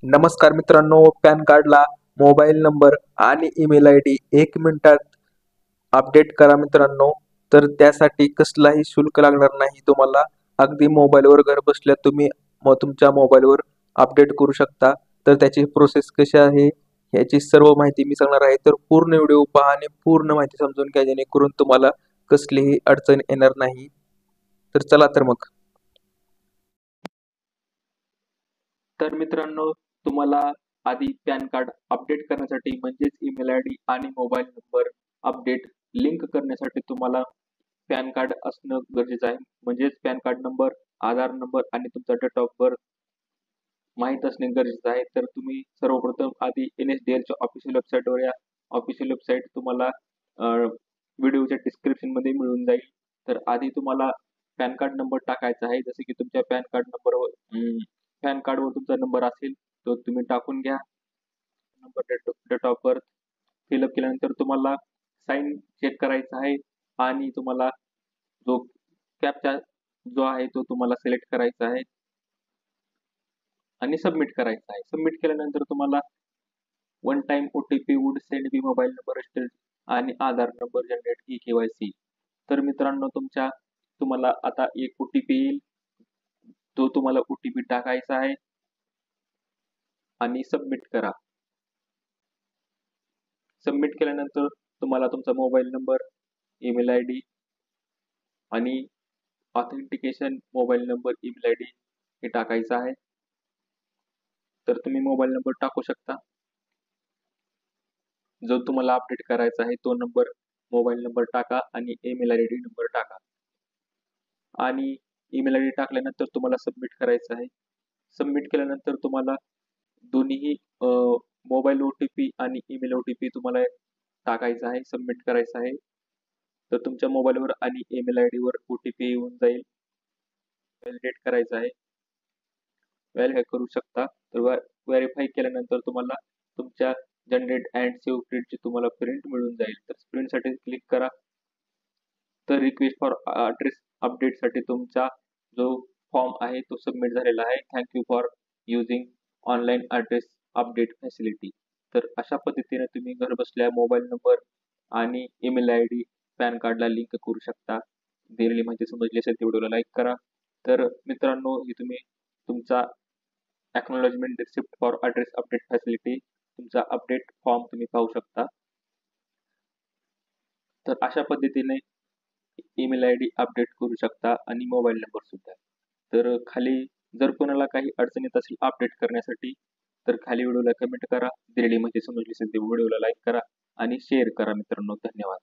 नमस्कार मित्रांनो, पॅन कार्डला मोबाईल नंबर आणि ईमेल आय डी 1 मिनिटात अपडेट करा मित्रांनो. तर त्यासाठी कसलाही शुल्क लागणार नाही तुम्हाला. अगदी मोबाईलवर घर बसल्या तुम्ही तुमच्या मोबाईलवर अपडेट करू शकता. तर त्याची प्रोसेस कशी आहे याची सर्व माहिती मी सांगणार आहे. तर पूर्ण व्हिडिओ पहा आणि पूर्ण माहिती समजून घ्या, जेणेकरून तुम्हाला कसलीही अडचण येणार नाही. तर चला तर मग. तर मित्रांनो, तुम्हाला आधी पॅन कार्ड अपडेट करण्यासाठी म्हणजेच ईमेल आय डी आणि मोबाईल नंबर अपडेट लिंक करण्यासाठी तुम्हाला पॅन कार्ड असणं गरजेचं आहे. म्हणजेच पॅन कार्ड नंबर, आधार नंबर आणि तुमचा डेट ऑफ बर्थ माहीत असणे गरजेचं आहे. तर तुम्ही सर्वप्रथम आधी NSDLच्या ऑफिशियल वेबसाईटवर या. ऑफिशियल वेबसाईट तुम्हाला व्हिडिओच्या डिस्क्रिप्शनमध्ये मिळून जाईल. तर आधी तुम्हाला पॅन कार्ड नंबर टाकायचा आहे. जसे की तुमच्या पॅन कार्डवर तुमचा नंबर असेल तो तुम्ही टाकून घ्या. Number, date of birth fill up केल्यानंतर तुम्हाला साइन चेक करायचा आहे आणि तुम्हाला जो कॅप्चा जो आहे तो तुम्हाला सिलेक्ट करायचा आहे आणि सबमिट करायचा आहे. सबमिट केल्यानंतर तुम्हाला one time OTP would send be mobile number register आणि आधार नंबर जनरेट KYC. तर मित्रांनो, तुम्हाला आता एक OTP येईल. तो तुम्हाला OTP टाकायचा आहे आणि सबमिट करा. सबमिट केल्यानंतर तुम्हाला तुमचा mobile number, email I D आणि authentication mobile number, email I D हे टाकायचं आहे. तर तुम्ही मोबाईल नंबर टाकू शकता. जो तुम्हाला अपडेट करायचा आहे तो नंबर, मोबाईल नंबर टाका आणि ईमेल आय डी नंबर टाका. आणि ईमेल आय डी टाकल्यानंतर तुम्हाला सबमिट करायचं आहे. सबमिट केल्यानंतर तुम्हाला दोन्हीही मोबाईल OTP आणि ईमेल OTP तुम्हाला टाकायचा आहे, सबमिट करायचा आहे. तर तुमच्या मोबाईलवर आणि ईमेल आय डीवर OTP येऊन जाईल. व्हॅलिडेट करायचं आहे. व्हेरीफाय करू शकता. तर व्हेरीफाय केल्यानंतर तुम्हाला तुमच्या जनरेट अँड सेव्ह प्रिंटची तुम्हाला प्रिंट मिळून जाईल. तर प्रिंटसाठी क्लिक करा. तर रिक्वेस्ट फॉर ॲड्रेस अपडेटसाठी तुमचा जो फॉर्म आहे तो सबमिट झालेला आहे. Thank you for using online address update facility. तर अशा पद्धतीने तुम्ही घर बसल्या मोबाईल नंबर आणि ईमेल आय डी पॅन कार्डला लिंक करू शकता. दिलेली माहिती समजली असेल तर व्हिडिओला लाईक करा. तर मित्रांनो, हे तुम्ही तुमचा acknowledgement receipt for address update facility तुमचा अपडेट फॉर्म तुम्ही पाहू शकता. तर अशा पद्धतीने ईमेल आय डी अपडेट करू शकता आणि मोबाईल नंबर सुद्धा. तर खाली जर कोणाला काही अडचण येत असेल अपडेट करण्यासाठी तर खाली व्हिडिओला कमेंट करा. दिलेली माहिती समजली असेल तर व्हिडिओला लाईक करा आणि शेअर करा मित्रांनो. धन्यवाद.